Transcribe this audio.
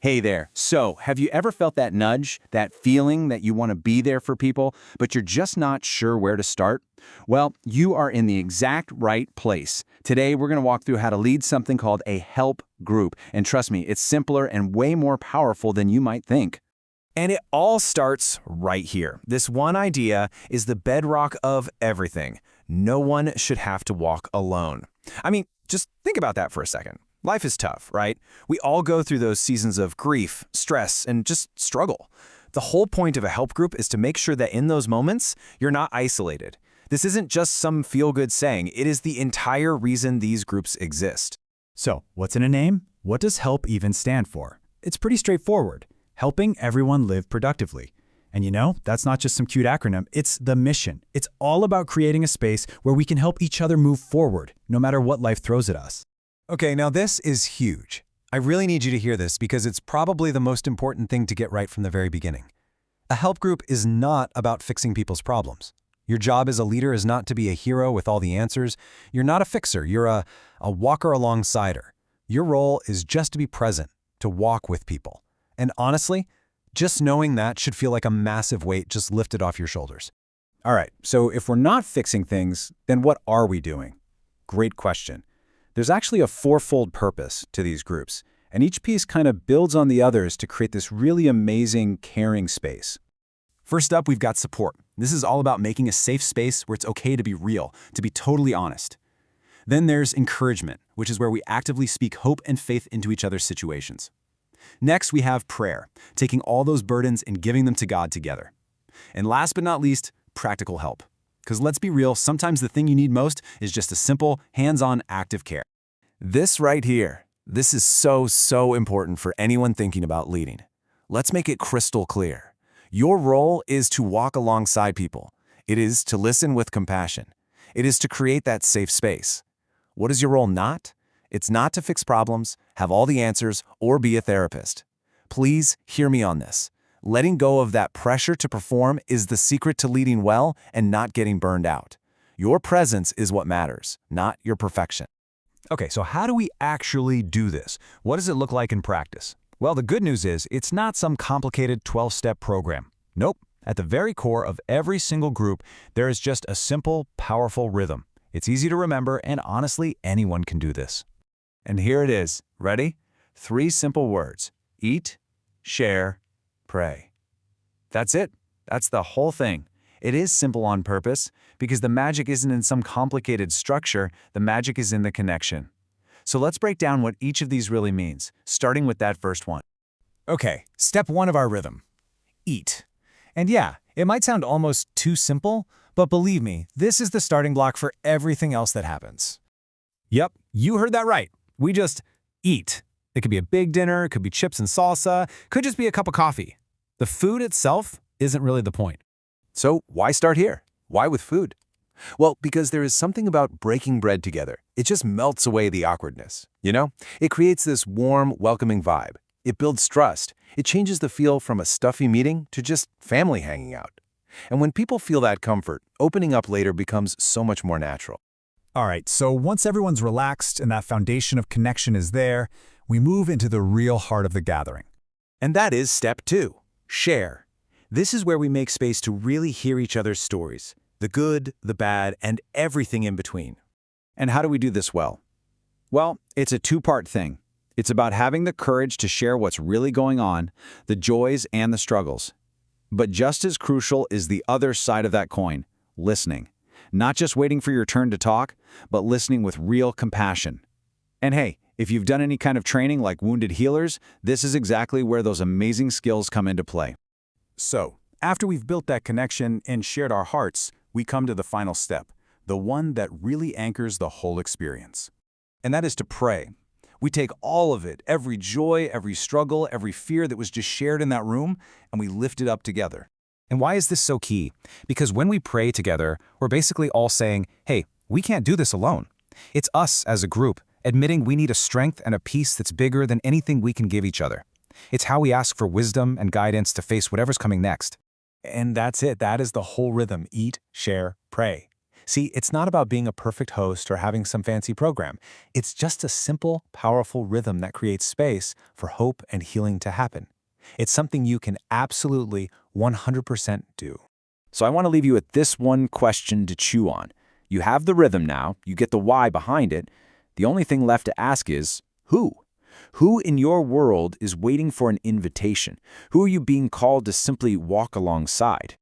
Hey there. So, have you ever felt that nudge, that feeling that you want to be there for people, but you're just not sure where to start? Well, you are in the exact right place. Today, we're going to walk through how to lead something called a help group. And trust me, it's simpler and way more powerful than you might think. And it all starts right here. This one idea is the bedrock of everything. No one should have to walk alone. I mean, just think about that for a second. Life is tough, right? We all go through those seasons of grief, stress, and just struggle. The whole point of a help group is to make sure that in those moments, you're not isolated. This isn't just some feel-good saying. It is the entire reason these groups exist. So, what's in a name? What does HELP even stand for? It's pretty straightforward. Helping everyone live productively. And you know, that's not just some cute acronym, it's the mission. It's all about creating a space where we can help each other move forward, no matter what life throws at us. Okay, now this is huge. I really need you to hear this because it's probably the most important thing to get right from the very beginning. A help group is not about fixing people's problems. Your job as a leader is not to be a hero with all the answers. You're not a fixer, you're a walker alongside-er. Your role is just to be present, to walk with people. And honestly, just knowing that should feel like a massive weight just lifted off your shoulders. All right, so if we're not fixing things, then what are we doing? Great question. There's actually a fourfold purpose to these groups, and each piece kind of builds on the others to create this really amazing, caring space. First up, we've got support. This is all about making a safe space where it's okay to be real, to be totally honest. Then there's encouragement, which is where we actively speak hope and faith into each other's situations. Next, we have prayer, taking all those burdens and giving them to God together. And last but not least, practical help. Because let's be real, sometimes the thing you need most is just a simple, hands-on act of care. This right here, this is so important for anyone thinking about leading. Let's make it crystal clear. Your role is to walk alongside people. It is to listen with compassion. It is to create that safe space. What is your role not? It's not to fix problems, have all the answers, or be a therapist. Please hear me on this. Letting go of that pressure to perform is the secret to leading well and not getting burned out. Your presence is what matters, not your perfection. Okay, so how do we actually do this? What does it look like in practice? Well, the good news is it's not some complicated 12-step program. Nope. At the very core of every single group, there is just a simple, powerful rhythm. It's easy to remember, and honestly, anyone can do this. And here it is. Ready? 3 simple words. Eat, share, pray. That's it. That's the whole thing. It is simple on purpose because the magic isn't in some complicated structure. The magic is in the connection. So let's break down what each of these really means, starting with that first one. Okay, step 1 of our rhythm. Eat. And yeah, it might sound almost too simple, but believe me, this is the starting block for everything else that happens. Yep, you heard that right. We just eat. It could be a big dinner, it could be chips and salsa, could just be a cup of coffee. The food itself isn't really the point. So why start here? Why with food? Well, because there is something about breaking bread together. It just melts away the awkwardness, you know? It creates this warm, welcoming vibe. It builds trust. It changes the feel from a stuffy meeting to just family hanging out. And when people feel that comfort, opening up later becomes so much more natural. All right, so once everyone's relaxed and that foundation of connection is there, we move into the real heart of the gathering. And that is step 2, share. This is where we make space to really hear each other's stories, the good, the bad, and everything in between. And how do we do this well? Well, it's a two-part thing. It's about having the courage to share what's really going on, the joys and the struggles. But just as crucial is the other side of that coin, listening. Not just waiting for your turn to talk, but listening with real compassion. And hey, if you've done any kind of training like wounded healers, this is exactly where those amazing skills come into play. So, after we've built that connection and shared our hearts, we come to the final step, the one that really anchors the whole experience. And that is to pray. We take all of it, every joy, every struggle, every fear that was just shared in that room, and we lift it up together. And why is this so key? Because when we pray together, we're basically all saying, hey, we can't do this alone. It's us as a group, admitting we need a strength and a peace that's bigger than anything we can give each other. It's how we ask for wisdom and guidance to face whatever's coming next. And that's it. That is the whole rhythm. Eat, share, pray. See, it's not about being a perfect host or having some fancy program. It's just a simple, powerful rhythm that creates space for hope and healing to happen. It's something you can absolutely 100% do. So I want to leave you with this one question to chew on. You have the rhythm now, you get the why behind it. The only thing left to ask is, who? Who in your world is waiting for an invitation? Who are you being called to simply walk alongside?